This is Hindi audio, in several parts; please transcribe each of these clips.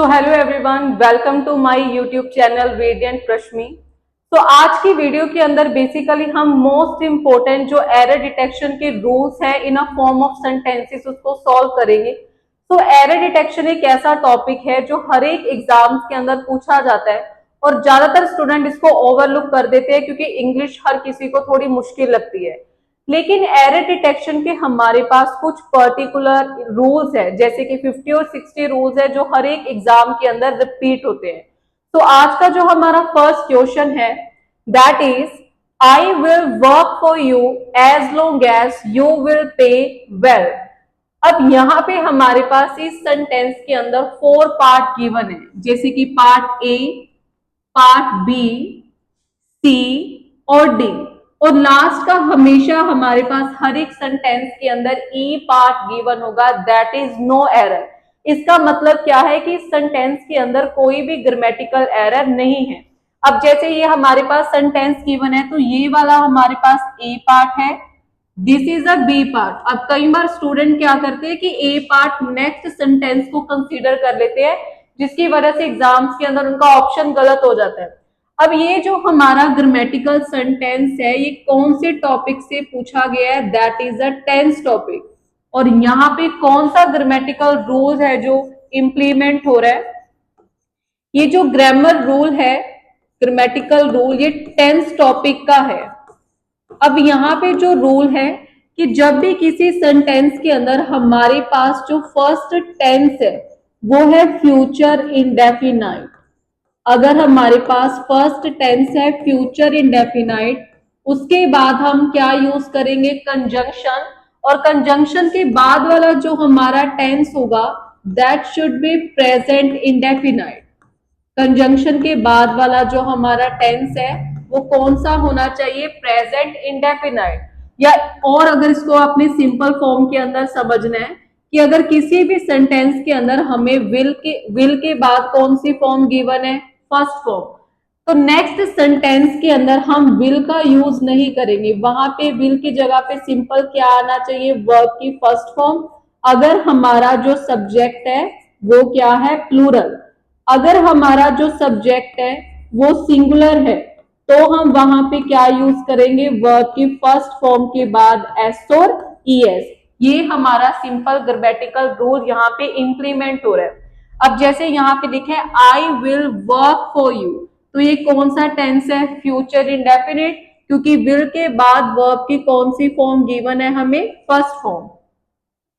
So hello everyone, welcome to my YouTube channel radiant Rashmi. तो आज की वीडियो के अंदर बेसिकली हम मोस्ट इम्पोर्टेंट जो एरर डिटेक्शन के रूल्स हैं in a form of sentences उसको सॉल्व करेंगे। तो एरर डिटेक्शन एक ऐसा टॉपिक है जो हर एक एग्जाम्स के अंदर पूछा जाता है और ज्यादातर स्टूडेंट इसको ओवरलुक कर देते हैं क्योंकि इंग्लिश हर किसी को थोड़ी मुश्किल लगती है। लेकिन एरर डिटेक्शन के हमारे पास कुछ पर्टिकुलर रूल्स है, जैसे कि 50 और 60 रूल्स है जो हर एक एग्जाम के अंदर रिपीट होते हैं। तो आज का जो हमारा फर्स्ट क्वेश्चन है that is I will work for you as long as you will pay well. अब यहाँ पे हमारे पास इस सेंटेंस के अंदर 4 पार्ट गिवन है, जैसे कि पार्ट ए, पार्ट बी, सी और डी। और लास्ट का हमेशा हमारे पास हर एक सेंटेंस के अंदर ई पार्ट गिवन होगा, दैट इज नो एरर। इसका मतलब क्या है कि इस सेंटेंस के अंदर कोई भी ग्रामेटिकल एरर नहीं है। अब जैसे ये हमारे पास सेंटेंस गिवन है तो ये वाला हमारे पास ए पार्ट है, this is a B part. अब कई बार स्टूडेंट क्या करते हैं कि ए पार्ट नेक्स्ट सेंटेंस को कंसीडर कर लेते हैं, जिसकी वजह से एग्जाम्स के अंदर उनका ऑप्शन गलत हो जाता है। अब ये जो हमारा ग्रामेटिकल सेंटेंस है ये कौन से टॉपिक से पूछा गया है, that is a tense topic. और यहाँ पे कौन सा ग्रामेटिकल रूल है जो इंप्लीमेंट हो रहा है, ये जो ग्रामर रूल है, ग्रामेटिकल रूल, ये टेंस टॉपिक का है। अब यहाँ पे जो रूल है कि जब भी किसी सेंटेंस के अंदर हमारे पास जो फर्स्ट टेंस है वो है फ्यूचर इंडेफिनाइट। अगर हमारे पास फर्स्ट टेंस है फ्यूचर इंडेफिनाइट, उसके बाद हम क्या यूज करेंगे, कंजंक्शन। और कंजंक्शन के बाद वाला जो हमारा टेंस होगा that should be present indefinite. Conjunction के बाद वाला जो हमारा टेंस है वो कौन सा होना चाहिए, प्रेजेंट इंडेफिनाइट। या और अगर इसको अपने सिंपल फॉर्म के अंदर समझना है कि अगर किसी भी सेंटेंस के अंदर हमें विल के बाद कौन सी फॉर्म गिवन है, फर्स्ट फॉर्म, तो नेक्स्ट सेंटेंस के अंदर हम विल का यूज नहीं करेंगे, वहां पे विल की जगह पे सिंपल क्या आना चाहिए, वर्ब की फर्स्ट फॉर्म। अगर हमारा जो सब्जेक्ट है वो क्या है, प्लूरल। अगर हमारा जो सब्जेक्ट है वो सिंगुलर है तो हम वहां पे क्या यूज करेंगे, वर्ब की फर्स्ट फॉर्म के बाद एस और ईएस। ये हमारा सिंपल ग्रामेटिकल रूल यहाँ पे इंप्लीमेंट हो रहा है। अब जैसे यहाँ पे लिखे आई विल वर्क फॉर यू, तो ये कौन सा टेंस है, फ्यूचर इंडेफिनिट, क्योंकि विल के बाद वर्ब की कौन सी फॉर्म गिवन है हमें, फर्स्ट फॉर्म।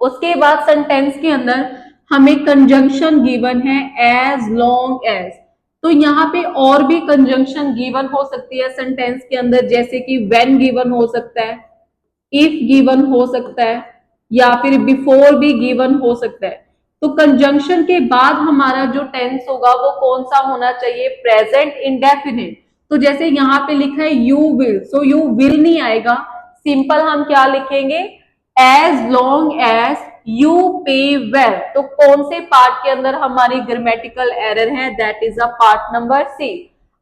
उसके बाद सेंटेंस के अंदर हमें कंजंक्शन गिवन है एज लॉन्ग एज। तो यहाँ पे और भी कंजंक्शन गिवन हो सकती है सेंटेंस के अंदर, जैसे कि व्हेन गिवन हो सकता है, इफ गिवन हो सकता है, या फिर बिफोर भी गिवन हो सकता है। तो कंजंक्शन के बाद हमारा जो टेंस होगा वो कौन सा होना चाहिए, प्रेजेंट इंडेफिनिट। तो जैसे यहाँ पे लिखा है you will, so you will नहीं आएगा, सिंपल हम क्या लिखेंगे, as long as you pay well. तो कौन से पार्ट के अंदर हमारी ग्रामेटिकल एरर है, that is a part number C.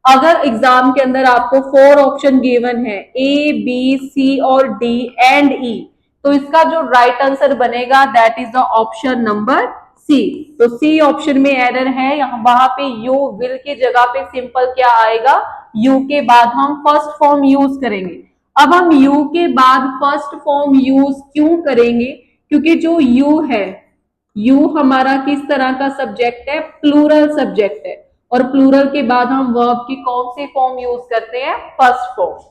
अगर एग्जाम के अंदर आपको 4 ऑप्शन गिवन है, ए बी सी और डी एंड ई, तो इसका जो राइट आंसर बनेगा that is the option number C. तो सी ऑप्शन में एरर है, यहाँ वहां पे यू विल की जगह पे सिंपल क्या आएगा, यू के बाद हम फर्स्ट फॉर्म यूज करेंगे। अब हम यू के बाद फर्स्ट फॉर्म यूज क्यों करेंगे, क्योंकि जो यू है, यू हमारा किस तरह का सब्जेक्ट है, प्लूरल सब्जेक्ट है, और प्लूरल के बाद हम वर्ब की कौन सी फॉर्म यूज करते हैं, फर्स्ट फॉर्म।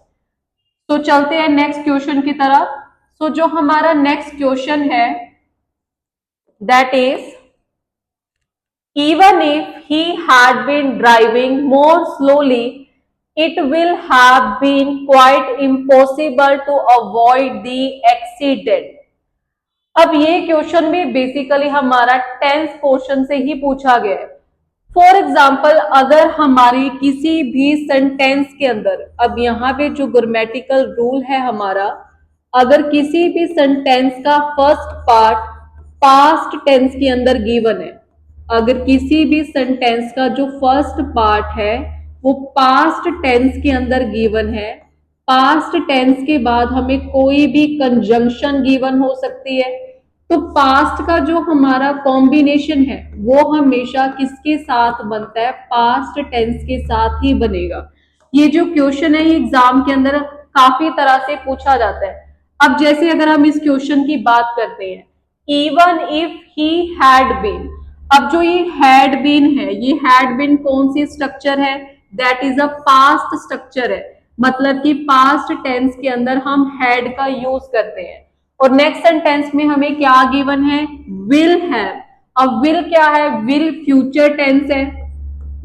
तो चलते हैं नेक्स्ट क्वेश्चन की तरफ। तो जो हमारा नेक्स्ट क्वेश्चन है that is even if he had been driving more slowly it will have been quite impossible to avoid the accident। अब ये क्वेश्चन भी बेसिकली हमारा टेंस पोर्शन से ही पूछा गया है। फॉर एग्जाम्पल अगर हमारी किसी भी सेंटेंस के अंदर, अब यहाँ पे जो ग्रामेटिकल रूल है हमारा, अगर किसी भी सेंटेंस का फर्स्ट पार्ट पास्ट टेंस के अंदर गिवन है, अगर किसी भी सेंटेंस का जो फर्स्ट पार्ट है वो पास्ट टेंस के अंदर गिवन है, पास्ट टेंस के बाद हमें कोई भी कंजंक्शन गिवन हो सकती है, तो पास्ट का जो हमारा कॉम्बिनेशन है वो हमेशा किसके साथ बनता है, पास्ट टेंस के साथ ही बनेगा। ये जो क्वेश्चन है ये एग्जाम के अंदर काफी तरह से पूछा जाता है। अब जैसे अगर हम इस क्वेश्चन की बात करते हैं, even if he had been, अब जो ये हैड बीन है, ये हैड बीन कौन सी स्ट्रक्चर है, that is a past structure है, मतलब कि पास्ट टेंस के अंदर हम हैड का यूज करते हैं। और नेक्स्ट सेंटेंस में हमें क्या गिवन है, विल हैव। अब विल क्या है, विल फ्यूचर टेंस है,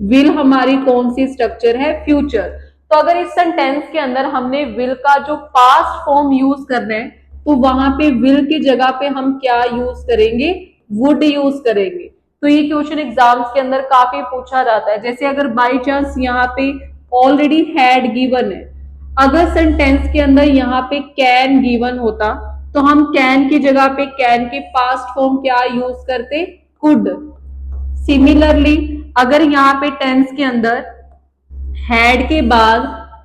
विल हमारी कौन सी स्ट्रक्चर है, फ्यूचर। तो अगर इस सेंटेंस के अंदर हमने विल का जो पास्ट फॉर्म यूज करना है तो वहां पे विल की जगह पे हम क्या यूज करेंगे, वुड यूज करेंगे। तो ये क्वेश्चन एग्जाम्स के अंदर काफी पूछा जाता है। जैसे अगर बाई चांस यहाँ पे ऑलरेडी हैड गिवन है, अगर सेंटेंस के अंदर यहाँ पे कैन गिवन होता तो हम कैन की जगह पे कैन के पास्ट फॉर्म क्या यूज करते, कुड। सिमिलरली अगर यहाँ पे टेंस के अंदर हैड के बाद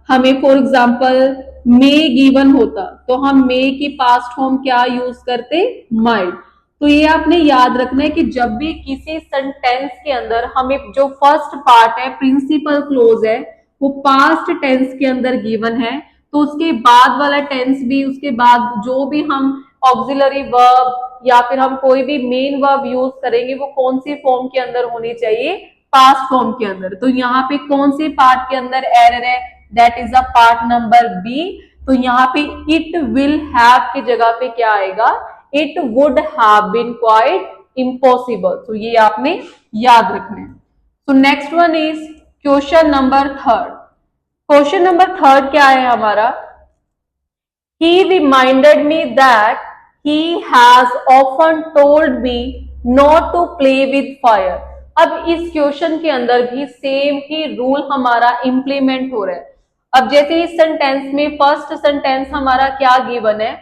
हमें फॉर एग्जाम्पल मे गिवन होता तो हम मे की पास्ट फॉर्म क्या यूज करते, माइट। तो ये आपने याद रखना है कि जब भी किसी सेंटेंस के अंदर हमें जो फर्स्ट पार्ट है प्रिंसिपल क्लोज है वो पास्ट टेंस के अंदर गिवन है, तो उसके बाद वाला टेंस भी, उसके बाद जो भी हम ऑक्सिलरी वर्ब या फिर हम कोई भी मेन वर्ब यूज करेंगे वो कौन सी फॉर्म के अंदर होनी चाहिए, पास्ट फॉर्म के अंदर। तो यहाँ पे कौन से पार्ट के अंदर एरर है, that is a part number B. तो यहाँ पे इट विल हैव की जगह पे क्या आएगा, it would have been quite impossible. तो ये आपने याद रखना है। तो next one is question number third. Question number third क्या है हमारा, he reminded me that he has often told me not to play with fire। अब इस क्वेश्चन के अंदर भी सेम ही रूल हमारा इंप्लीमेंट हो रहा है। अब जैसे इस सेंटेंस में फर्स्ट सेंटेंस हमारा क्या गिवन है,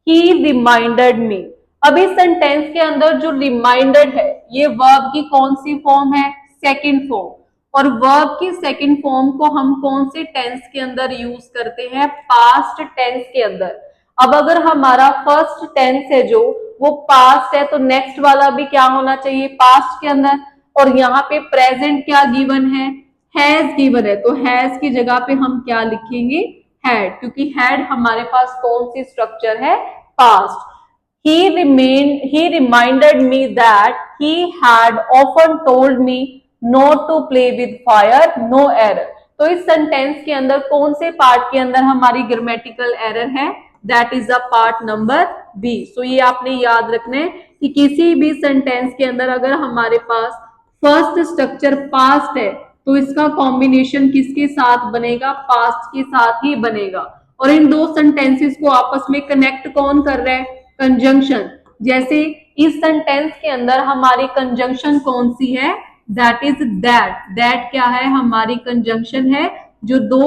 he reminded me। अब इस सेंटेंस के अंदर जो रिमाइंडेड है ये वर्ब की कौन सी फॉर्म है, सेकंड फॉर्म। और वर्ब की सेकंड फॉर्म को हम कौन से टेंस के अंदर यूज करते हैं, पास्ट टेंस के अंदर। अब अगर हमारा फर्स्ट टेंस है जो वो पास्ट है तो नेक्स्ट वाला भी क्या होना चाहिए, पास्ट के अंदर। और यहाँ पे प्रेजेंट क्या गिवन है, हैज गिवन है, तो हैज की जगह पे हम क्या लिखेंगे, हैड, क्योंकि हैड हमारे पास कौन सी स्ट्रक्चर है, past. he reminded me that he had often told me not to play with fire, no error। तो इस सेंटेंस के अंदर कौन से पार्ट के अंदर हमारी ग्रामेटिकल एरर है, that is a part number B. So ये आपने याद रखना है कि किसी भी सेंटेंस के अंदर अगर हमारे पास फर्स्ट स्ट्रक्चर पास्ट है तो इसका कॉम्बिनेशन किसके साथ बनेगा, पास्ट के साथ ही बनेगा। और इन दो सेंटेंसेस को आपस में कनेक्ट कौन कर रहा है, कंजंक्शन। जैसे इस सेंटेंस के अंदर हमारी कंजंक्शन कौन सी है, दैट इज दैट। दैट क्या है, हमारी कंजंक्शन है जो दो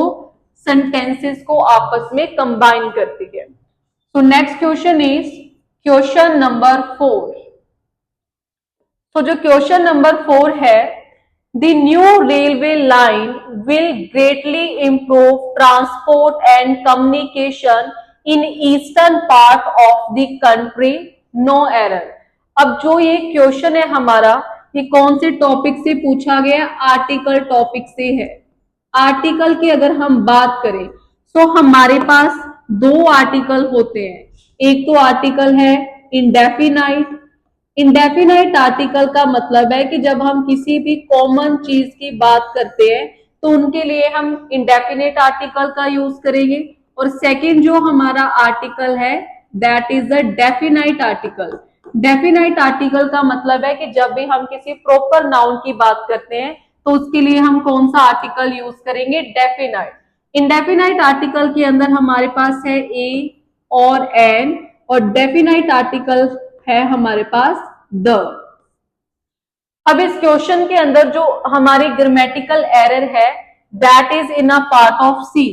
सेंटेंसेस को आपस में कंबाइन करती है। तो next question is question number 4। तो जो क्वेश्चन नंबर 4 है, the new railway line will greatly improve transport and communication in eastern part of the country, no error. अब जो ये क्वेश्चन है हमारा ये कौन से टॉपिक से पूछा गया, आर्टिकल टॉपिक से है। आर्टिकल की अगर हम बात करें तो हमारे पास दो आर्टिकल होते हैं, एक तो आर्टिकल है इंडेफिनाइट। इंडेफिनाइट आर्टिकल का मतलब है कि जब हम किसी भी कॉमन चीज की बात करते हैं तो उनके लिए हम इंडेफिनेट आर्टिकल का यूज करेंगे। और सेकंड जो हमारा आर्टिकल है that is a definite article. Definite article का मतलब है कि जब भी हम किसी प्रॉपर नाउन की बात करते हैं तो उसके लिए हम कौन सा आर्टिकल यूज करेंगे, डेफिनाइट। इंडेफिनाइट आर्टिकल के अंदर हमारे पास है ए और एन, और डेफिनाइट आर्टिकल है हमारे पास द। अब इस क्वेश्चन के अंदर जो हमारी ग्रामेटिकल एरर है that is in a part of C.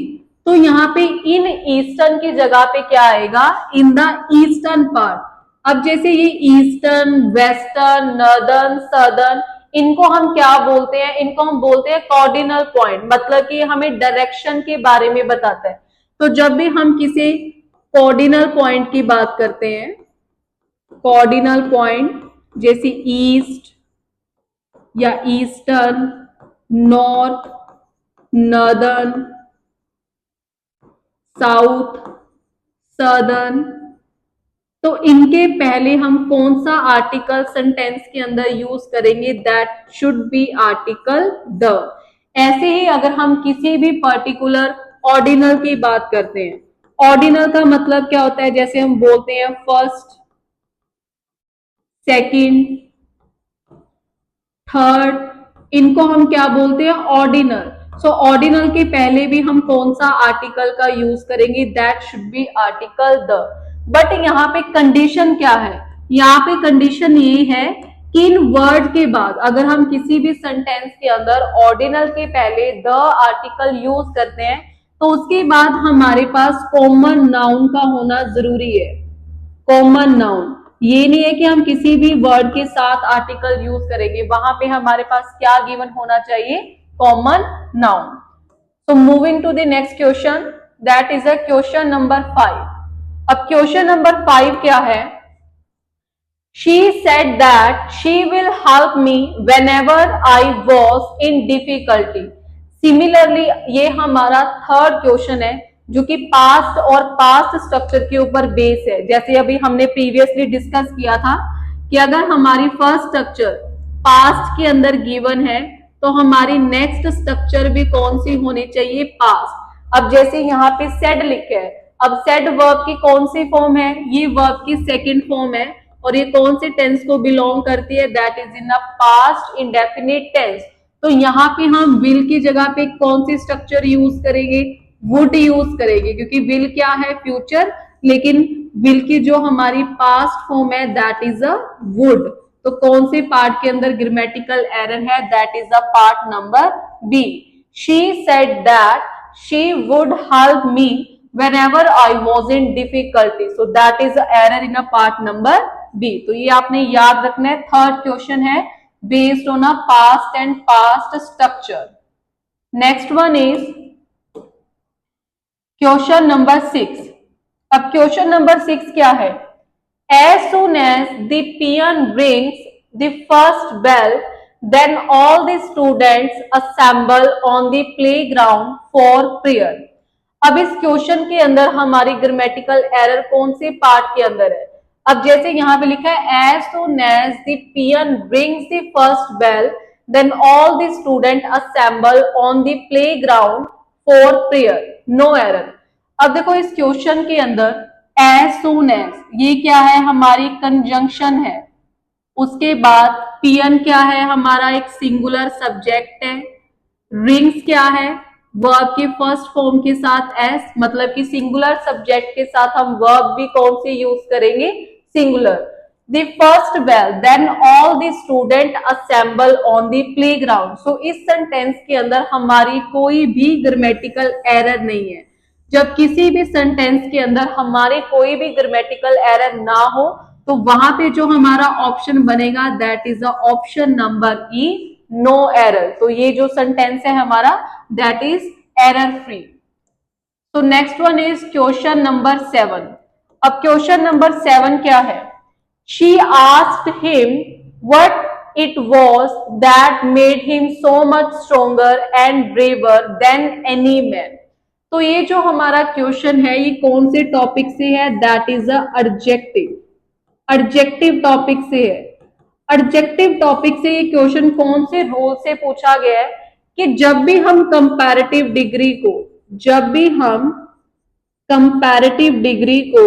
तो यहाँ पे इन ईस्टर्न की जगह पे क्या आएगा, इन द ईस्टर्न पार्ट। अब जैसे ये ईस्टर्न, वेस्टर्न, नॉर्दर्न, सदर्न, इनको हम क्या बोलते हैं, इनको हम बोलते हैं कॉर्डिनल पॉइंट, मतलब कि हमें डायरेक्शन के बारे में बताता है। तो जब भी हम किसी कॉर्डिनल पॉइंट की बात करते हैं कॉर्डिनल पॉइंट जैसे ईस्ट या eastern, north, northern, south, southern, तो इनके पहले हम कौन सा आर्टिकल सेंटेंस के अंदर यूज करेंगे? That should B article the. ऐसे ही अगर हम किसी भी पर्टिकुलर ऑर्डिनल की बात करते हैं, ऑर्डिनल का मतलब क्या होता है? जैसे हम बोलते हैं फर्स्ट, सेकंड, थर्ड, इनको हम क्या बोलते हैं? ऑर्डिनल। सो ऑर्डिनल के पहले भी हम कौन सा आर्टिकल का यूज करेंगे? That should B article the. But यहाँ पे कंडीशन क्या है? यहाँ पे कंडीशन ये है कि इन वर्ड के बाद अगर हम किसी भी सेंटेंस के अंदर ऑर्डिनल के पहले द आर्टिकल यूज करते हैं तो उसके बाद हमारे पास कॉमन नाउन का होना जरूरी है। कॉमन नाउन, ये नहीं है कि हम किसी भी वर्ड के साथ आर्टिकल यूज करेंगे, वहां पे हमारे पास क्या गिवन होना चाहिए? Common noun. So moving to the next question, that is a question number 5. अब क्वेश्चन नंबर 5 क्या है? She said that she will help me whenever I was in difficulty. Similarly, ये हमारा थर्ड क्वेश्चन है जो कि पास्ट और पास्ट स्ट्रक्चर के ऊपर बेस है। जैसे अभी हमने प्रीवियसली डिस्कस किया था कि अगर हमारी फर्स्ट स्ट्रक्चर पास्ट के अंदर गिवन है तो हमारी नेक्स्ट स्ट्रक्चर भी कौन सी होनी चाहिए? पास्ट। अब जैसे यहाँ पे सेड लिखे है, अब सेड वर्ब की कौन सी फॉर्म है? ये वर्ब की सेकेंड फॉर्म है और ये कौन से टेंस को बिलोंग करती है? That is in a past indefinite tense. तो यहाँ पे हम विल की जगह पे कौन सी स्ट्रक्चर यूज करेंगे? वुड यूज करेंगे, क्योंकि विल क्या है? फ्यूचर, लेकिन विल की जो हमारी पास्ट फॉर्म है दैट इज अ वुड। तो कौन से पार्ट के अंदर ग्रामेटिकल एरर है? That is a part number B. She said that she would help me whenever I was in difficulty, so that is the error in a part number B। तो ये आपने याद रखना है। थर्ड क्वेश्चन है based on a past and past structure। next one is question number 6। अब क्वेश्चन नंबर 6 क्या है? As soon as the peon rings the first bell, then all the students assemble on the playground for prayer। अब इस क्वेश्चन के अंदर हमारी ग्रामेटिकल एरर कौन से पार्ट के अंदर है? अब जैसे यहाँ पे लिखा है as soon as the peon rings the first bell, then all the students assemble on the playground for prayer। No error। अब देखो इस क्वेश्चन के अंदर as soon as ये क्या है? हमारी कंजंक्शन है। उसके बाद पियन क्या है? हमारा एक सिंगुलर सब्जेक्ट है। रिंग्स क्या है? वर्ब की फर्स्ट फॉर्म के साथ एस, मतलब कि सिंगुलर सब्जेक्ट के साथ हम वर्ब भी कौन सी यूज करेंगे? Singular. The first bell, then all the student assemble on the playground. So इस सेंटेंस के अंदर हमारी कोई भी ग्रामेटिकल एरर नहीं है। जब किसी भी सेंटेंस के अंदर हमारे कोई भी ग्रामेटिकल एरर ना हो तो वहां पे जो हमारा ऑप्शन बनेगा that is the option number E, no error. तो ये जो सेंटेंस है हमारा दैट इज एरर फ्री। तो next one is question number 7। अब क्वेश्चन नंबर 7 क्या है? She asked him what it was that made him so much stronger and braver than any man. तो ये जो हमारा क्वेश्चन है ये कौन से टॉपिक से है? That is a adjective. Adjective topic से है। एडजेक्टिव टॉपिक से ये क्वेश्चन कौन से रूल से पूछा गया है कि जब भी हम कंपैरेटिव डिग्री को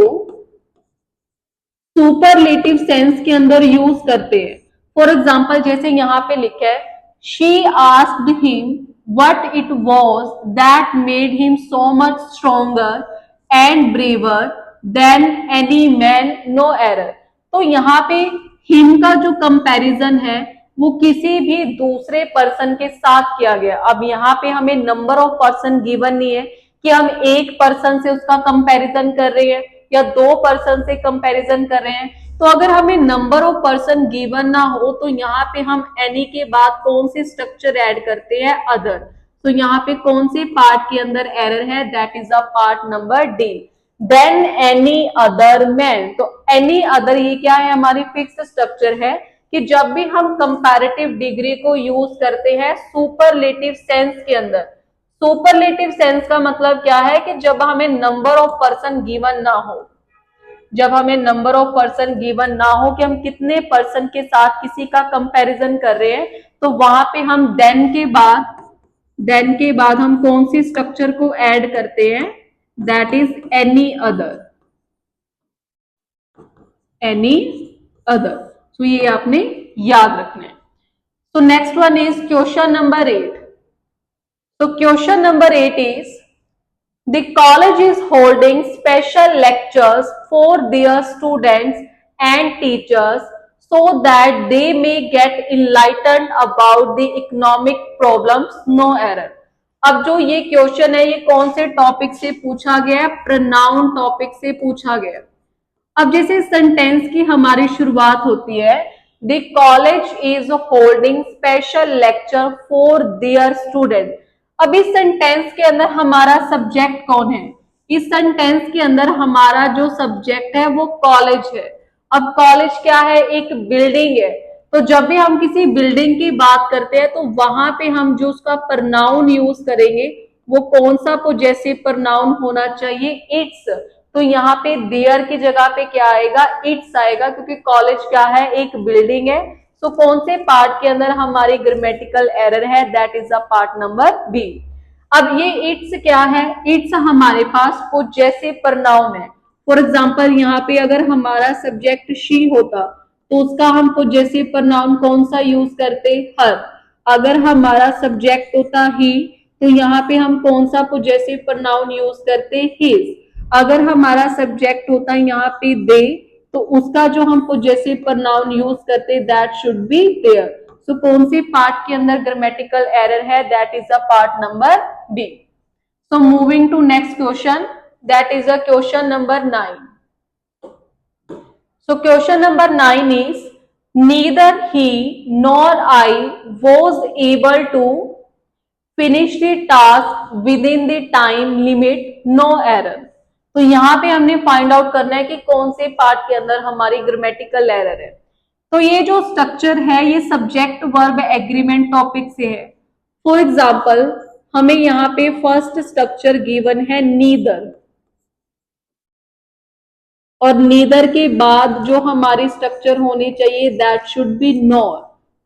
सुपरलेटिव सेंस के अंदर यूज करते हैं। फॉर एग्जाम्पल जैसे यहाँ पे लिखा है she asked him what it was that made him so much stronger and braver than any man, no error. तो यहाँ पे हिम का जो कंपैरिजन है वो किसी भी दूसरे पर्सन के साथ किया गया। अब यहाँ पे हमें नंबर ऑफ पर्सन गिवन नहीं है कि हम एक पर्सन से उसका कंपैरिजन कर रहे हैं या दो पर्सन से कंपैरिजन कर रहे हैं। तो अगर हमें नंबर ऑफ पर्सन गिवन ना हो तो यहाँ पे हम एनी के बाद कौन सी स्ट्रक्चर ऐड करते हैं? अदर। तो यहाँ पे कौन से पार्ट के अंदर एरर है? That is a part number D. Than any other man. तो एनी अदर ये क्या है, हमारी फिक्स स्ट्रक्चर है कि जब भी हम कंपैरेटिव डिग्री को यूज करते हैं सुपरलेटिव सेंस के अंदर। सुपरलेटिव सेंस का मतलब क्या है कि जब हमें नंबर ऑफ पर्सन गिवन ना हो, जब हमें नंबर ऑफ पर्सन गिवन ना हो कि हम कितने पर्सन के साथ किसी का कंपैरिजन कर रहे हैं, तो वहां पे हम देन के बाद हम कौन सी स्ट्रक्चर को ऐड करते हैं, that is any other, any other. तो ये आपने याद रखना है। तो next one is question number 8। तो question number 8 is the college is holding special lectures for their students and teachers so that they may get enlightened about the economic problems, no error। अब जो ये क्वेश्चन है ये कौन से टॉपिक से पूछा गया है, प्रोनाउन टॉपिक से पूछा गया है। अब जैसे सेंटेंस की हमारी शुरुआत होती है, the college is holding special lecture for their student. अब इस सेंटेंस के अंदर हमारा सब्जेक्ट कौन है, इस सेंटेंस के अंदर हमारा जो सब्जेक्ट है वो कॉलेज है। अब कॉलेज क्या है, एक बिल्डिंग है। तो जब भी हम किसी बिल्डिंग की बात करते हैं तो वहां पे हम जो उसका प्रनाउन यूज करेंगे वो कौन सा पॉजेसिव प्रनाउन होना चाहिए, इट्स। तो यहाँ पे देयर की जगह पे क्या आएगा, इट्स आएगा, क्योंकि कॉलेज क्या है, एक बिल्डिंग है। तो कौन से पार्ट के अंदर हमारी ग्रामेटिकल एरर है, that is the part number B. अब ये इट्स क्या है, इट्स हमारे पास पॉजेसिव प्रनाउन है। फॉर एग्जाम्पल यहाँ पे अगर हमारा सब्जेक्ट शी होता तो उसका हम पॉजेसिव प्रनाउन कौन सा यूज करते, हर। अगर हमारा सब्जेक्ट होता ही तो यहाँ पे हम कौन सा पॉजेसिव प्रनाउन यूज करते, हिज। अगर हमारा सब्जेक्ट होता है यहाँ पे दे तो उसका जो हम पॉजेसिव प्रनाउन यूज करते that should be there. So कौन से पार्ट के अंदर ग्रामेटिकल एरर है, that is the part number B. So moving to next question, that is the question number 9। So question number 9 is neither he nor I was able to finish the task within the time limit, no error. तो यहाँ पे हमने फाइंड आउट करना है कि कौन से पार्ट के अंदर हमारी ग्रामेटिकल एरर है। तो ये जो स्ट्रक्चर है ये सब्जेक्ट वर्ब एग्रीमेंट टॉपिक से है। फॉर एग्जाम्पल हमें यहाँ पे फर्स्ट स्ट्रक्चर गिवन है नीदर, और नीदर के बाद जो हमारी स्ट्रक्चर होनी चाहिए दैट शुड बी नॉर,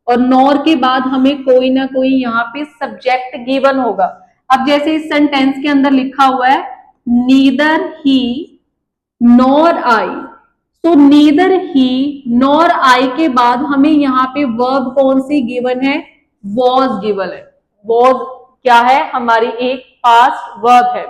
और नॉर के बाद हमें कोई ना कोई यहाँ पे सब्जेक्ट गिवन होगा। अब जैसे इस सेंटेंस के अंदर लिखा हुआ है नीदर ही नॉर आई, तो नीदर ही नॉर आई के बाद हमें यहाँ पे वर्ब कौन सी गिवन है, वॉज गिवन है। वॉज क्या है, हमारी एक पास्ट वर्ब है।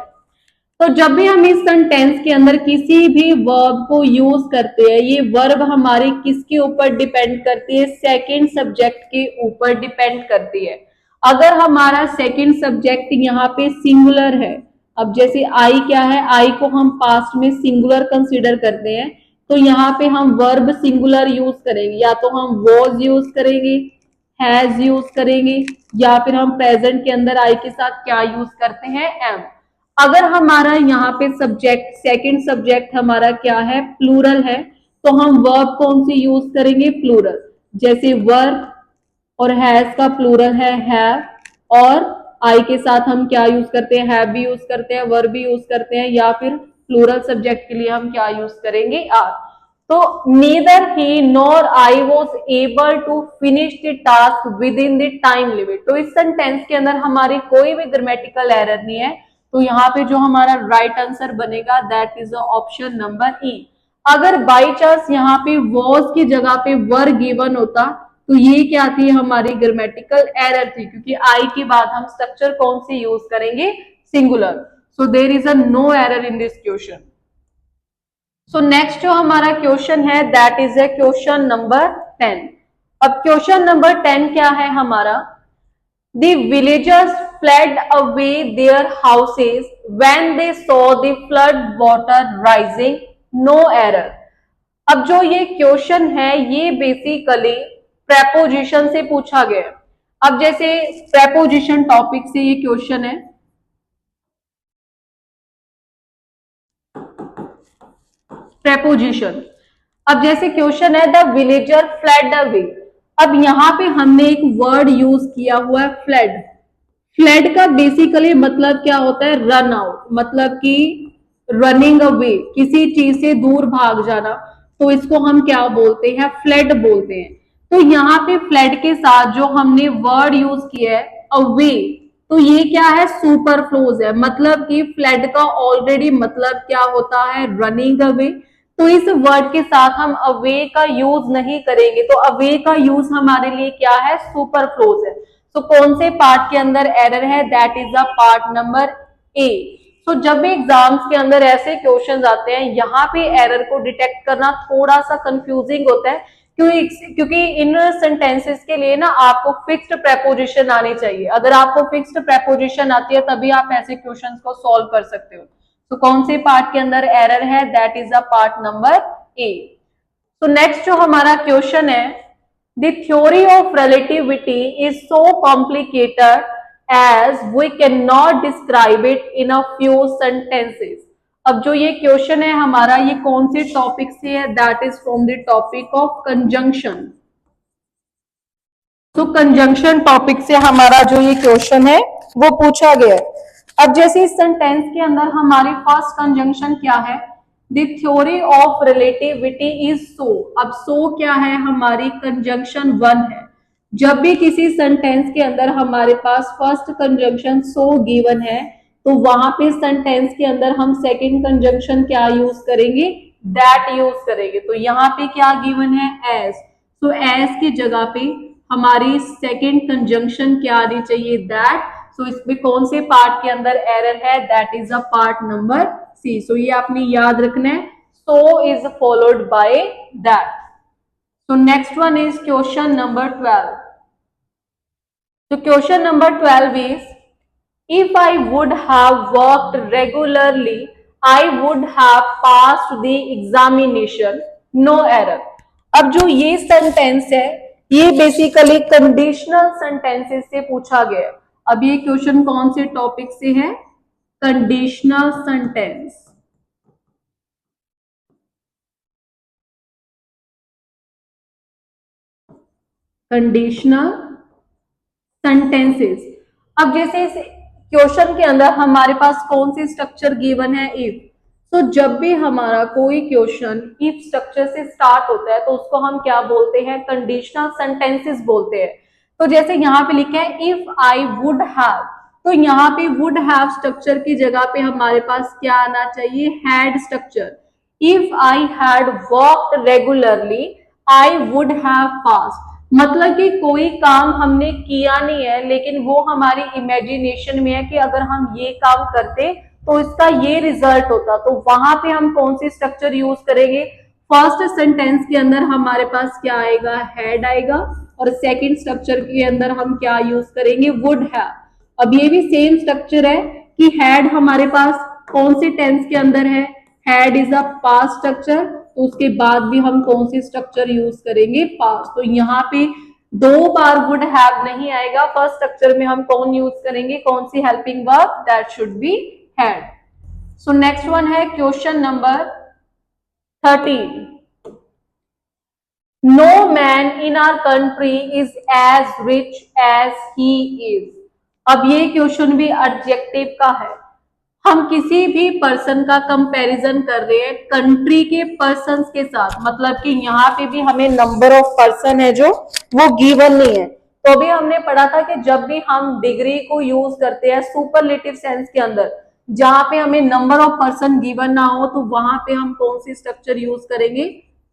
तो जब भी हम इस सेंटेंस के अंदर किसी भी वर्ब को यूज करते हैं, ये वर्ब हमारी किसके ऊपर डिपेंड करती है, सेकंड सब्जेक्ट के ऊपर डिपेंड करती है। अगर हमारा सेकंड सब्जेक्ट यहाँ पे सिंगुलर है, अब जैसे आई क्या है, आई को हम पास्ट में सिंगुलर कंसीडर करते हैं, तो यहाँ पे हम वर्ब सिंगुलर यूज करेंगे, या तो हम वॉज यूज करेंगे, हैज यूज करेंगे, या फिर हम प्रेजेंट के अंदर आई के साथ क्या यूज करते हैं, एम। अगर हमारा यहाँ पे सब्जेक्ट सेकंड सब्जेक्ट हमारा क्या है, प्लूरल है, तो हम वर्ब कौन सी यूज करेंगे, प्लूरल। जैसे वर्ब और हैज का प्लूरल है हैव, और आई के साथ हम क्या यूज करते हैं, हैव भी यूज करते हैं, वर्ब भी यूज करते हैं, या फिर प्लूरल सब्जेक्ट के लिए हम क्या यूज करेंगे, आर। तो neither he nor I was able to finish the task within the time limit. तो इस सेंटेंस के अंदर हमारी कोई भी ग्रामेटिकल एरर नहीं है। तो यहाँ पे जो हमारा राइट आंसर बनेगा दैट इज ऑप्शन नंबर ई। अगर बाई चांस यहाँ पे वॉज की जगह पे वर गिवन होता तो ये क्या थी, हमारी ग्रामेटिकल एरर थी, क्योंकि आई के बाद हम स्ट्रक्चर कौन सी यूज करेंगे, singular. So there is a no error in this question. So next जो हमारा क्वेश्चन है that is a question number 10। अब क्वेश्चन नंबर 10 क्या है हमारा, The villagers fled away their houses when they saw the flood water rising, no error। अब जो ये क्वेश्चन है ये बेसिकली प्रेपोजिशन से पूछा गया। अब जैसे प्रेपोजिशन टॉपिक से ये क्वेश्चन है, प्रेपोजिशन। अब जैसे क्वेश्चन है द विलेजर फ्लड अवे। अब यहाँ पे हमने एक वर्ड यूज किया हुआ है फ्लड। फ्लड का बेसिकली मतलब क्या होता है? रन आउट, मतलब कि रनिंग अवे, किसी चीज से दूर भाग जाना, तो इसको हम क्या बोलते हैं? फ्लड बोलते हैं। तो यहाँ पे फ्लड के साथ जो हमने वर्ड यूज किया है अवे, तो ये क्या है? सुपरफ्लोज है। मतलब कि फ्लड का ऑलरेडी मतलब क्या होता है? Running away. तो इस वर्ड के साथ हम अवे का यूज नहीं करेंगे, तो अवे का यूज हमारे लिए क्या है? सुपरफ्लोज है। तो कौन से पार्ट के अंदर एरर है? That is the part number A. तो जब भी एग्जाम्स के अंदर ऐसे क्वेश्चंस आते हैं, यहाँ पे एरर को डिटेक्ट करना थोड़ा सा कंफ्यूजिंग होता है, क्योंकि इन सेंटेंसेस के लिए ना आपको फिक्स्ड प्रेपोजिशन आनी चाहिए। अगर आपको फिक्स्ड प्रेपोजिशन आती है तभी आप ऐसे क्वेश्चंस को सॉल्व कर सकते हो। तो कौन से पार्ट के अंदर एरर है? That is the part number A. तो नेक्स्ट जो हमारा क्वेश्चन है, the theory of relativity is so complicated as we cannot describe it in a few sentences। अब जो ये क्वेश्चन है हमारा, ये कौन से टॉपिक से है? That is from the topic of conjunction. तो कंजंक्शन टॉपिक से हमारा जो ये क्वेश्चन है वो पूछा गया है। अब जैसे इस सेंटेंस के अंदर हमारी फर्स्ट कंजंक्शन क्या है? The theory of relativity is so. अब सो क्या है? हमारी कंजंक्शन वन है। जब भी किसी सेंटेंस के अंदर हमारे पास फर्स्ट कंजंक्शन सो गिवन है, तो वहां पे सेंटेंस के अंदर हम सेकंड कंजंक्शन क्या यूज करेंगे? दैट यूज करेंगे। तो यहाँ पे क्या गिवन है? एज। तो एज की जगह पे हमारी सेकंड कंजंक्शन क्या आनी चाहिए? दैट। सो इसमें कौन से पार्ट के अंदर एरर है? That is a part number C. So ये आपने याद रखना है, so is followed by that. So next one is question number 12. So question number 12 is, if I would have worked regularly, I would have passed the examination, no error। अब जो ये सेंटेंस है ये बेसिकली कंडीशनल सेंटेंसेस से पूछा गया है। अब ये क्वेश्चन कौन से टॉपिक से है? Conditional sentence. Conditional sentences. अब जैसे इस क्वेश्चन के अंदर हमारे पास कौन सी स्ट्रक्चर गिवन है? इफ। तो जब भी हमारा कोई क्वेश्चन इफ स्ट्रक्चर से स्टार्ट होता है तो उसको हम क्या बोलते हैं? कंडीशनल सेंटेंसेस बोलते हैं। तो जैसे यहाँ पे लिखा है इफ आई वुड हैव, तो यहाँ पे वुड हैव स्ट्रक्चर की जगह पे हमारे पास क्या आना चाहिए? Had structure. If I had worked regularly I would have passed. मतलब कि कोई काम हमने किया नहीं है, लेकिन वो हमारी इमेजिनेशन में है कि अगर हम ये काम करते तो इसका ये रिजल्ट होता। तो वहां पे हम कौन सी स्ट्रक्चर यूज करेंगे? फर्स्ट सेंटेंस के अंदर हमारे पास क्या आएगा? हैड आएगा। और सेकंड स्ट्रक्चर के अंदर हम क्या यूज करेंगे? Would have. अब ये भी सेम स्ट्रक्चर है कि हैड हमारे पास कौन से टेंस के अंदर है? Had is a past structure. तो उसके बाद भी हम कौन सी स्ट्रक्चर यूज करेंगे? पास्ट। तो यहाँ पे दो बार वुड हैव नहीं आएगा। फर्स्ट स्ट्रक्चर में हम कौन यूज करेंगे? कौन सी helping verb? That should be had. So next one है question number 13। No man in our country is as rich as he is। अब ये क्वेश्चन भी एडजेक्टिव का है। हम किसी भी पर्सन का कंपैरिजन कर रहे हैं कंट्री के पर्सन के साथ, मतलब कि यहाँ पे भी हमें नंबर ऑफ पर्सन है जो वो गिवन नहीं है। तो अभी हमने पढ़ा था कि जब भी हम डिग्री को यूज करते हैं सुपरलेटिव सेंस के अंदर, जहां पे हमें नंबर ऑफ पर्सन गिवन ना हो, तो वहां पे हम कौन सी स्ट्रक्चर यूज करेंगे?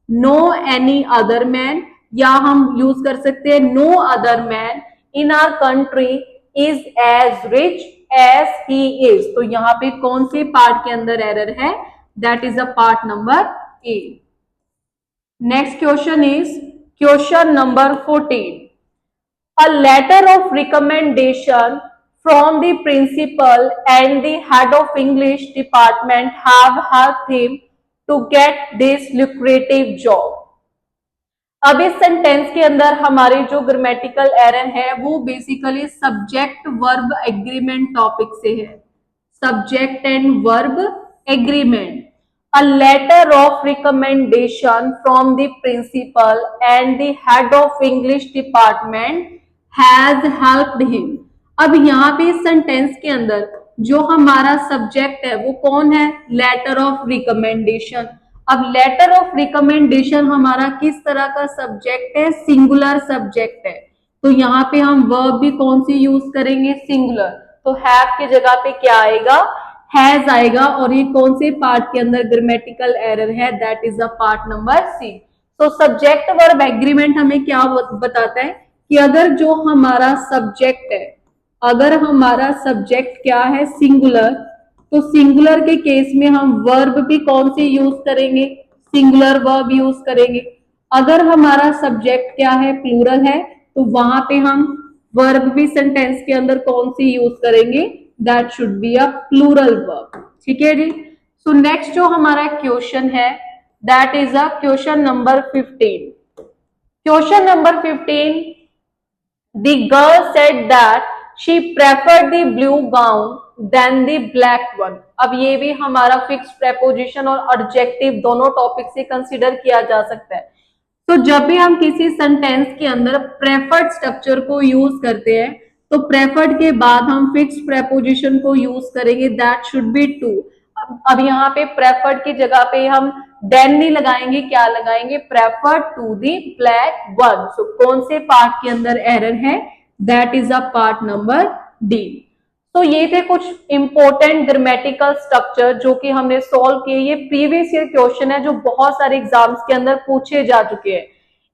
नो एनी अदर मैन, या हम यूज कर सकते हैं no other man in our country is as rich as he is. तो यहाँ पे कौन से पार्ट के अंदर एरर है? That is a part number A. Next question is question number 14। A letter of recommendation from the principal and the head of English department have helped him to get this lucrative job। अब इस सेंटेंस के अंदर हमारे जो ग्रामेटिकल एरर है वो basically subject verb agreement topic से है। Subject and verb agreement. a letter of recommendation from the principal and the head of English department has helped him। अब यहाँ पे इस सेंटेंस के अंदर जो हमारा सब्जेक्ट है वो कौन है, लेटर ऑफ रिकमेंडेशन। अब लेटर ऑफ रिकमेंडेशन हमारा किस तरह का सब्जेक्ट है, सिंगुलर सब्जेक्ट है, तो यहाँ पे हम वर्ब भी कौन सी यूज करेंगे, सिंगुलर। तो हैव की जगह पे क्या आएगा, हैज आएगा। और ये कौन से पार्ट के अंदर ग्रामेटिकल एरर है, that is the part number C. तो सब्जेक्ट वर्ब एग्रीमेंट हमें क्या बताता है कि अगर जो हमारा सब्जेक्ट है, अगर हमारा सब्जेक्ट क्या है, सिंगुलर, तो सिंगुलर के केस में हम वर्ब भी कौन सी यूज करेंगे, सिंगुलर वर्ब यूज करेंगे। अगर हमारा सब्जेक्ट क्या है, प्लूरल है, तो वहां पे हम वर्ब भी सेंटेंस के अंदर कौन सी यूज करेंगे, that should be a plural verb. ठीक है जी। सो नेक्स्ट जो हमारा क्वेश्चन है, that is a question number 15। Question number 15, the girl said that she preferred the blue gown than the black one। अब ये भी हमारा फिक्स प्रेपोजिशन और एडजेक्टिव दोनों टॉपिक से कंसीडर किया जा सकता है। तो जब भी हम किसी सेंटेंस के अंदर प्रेफर्ड स्ट्रक्चर को यूज करते हैं, तो प्रेफर्ड के बाद हम फिक्स प्रेपोजिशन को यूज करेंगे, दैट शुड बी टू। अब यहाँ पे प्रेफर्ड की जगह पे हम देन नहीं लगाएंगे, क्या लगाएंगे, preferred to the black one. So कौन से पार्ट के अंदर एरर है, that is a part number D. तो ये थे कुछ इंपॉर्टेंट ग्रामेटिकल स्ट्रक्चर जो कि हमने सॉल्व किए। ये प्रीवियस ईयर क्वेश्चन है जो बहुत सारे एग्जाम्स के अंदर पूछे जा चुके हैं।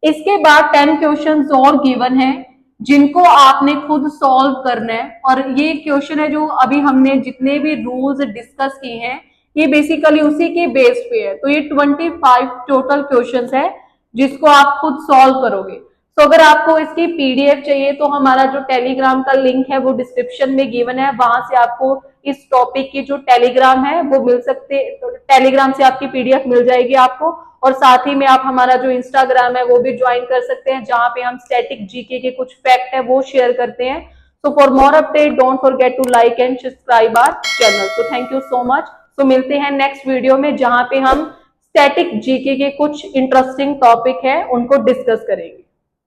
इसके बाद 10 क्वेश्चंस और गिवन है जिनको आपने खुद सॉल्व करना है। और ये क्वेश्चन है जो अभी हमने जितने भी रूल्स डिस्कस किए हैं ये बेसिकली उसी के बेस पे है। तो ये 25 टोटल क्वेश्चंस है जिसको आप खुद सॉल्व करोगे। तो अगर आपको इसकी पीडीएफ चाहिए तो हमारा जो टेलीग्राम का लिंक है वो डिस्क्रिप्शन में गिवन है, वहां से आपको इस टॉपिक की जो टेलीग्राम है वो मिल सकते, टेलीग्राम से आपकी पीडीएफ मिल जाएगी आपको। और साथ ही में आप हमारा जो इंस्टाग्राम है वो भी ज्वाइन कर सकते हैं, जहां पे हम स्टैटिक जीके के कुछ फैक्ट है वो शेयर करते हैं। So for more update don't forget to like and subscribe our channel. So thank you so much. तो मिलते हैं नेक्स्ट वीडियो में जहां पे हम स्टैटिक जीके के कुछ इंटरेस्टिंग टॉपिक है उनको डिस्कस करेंगे।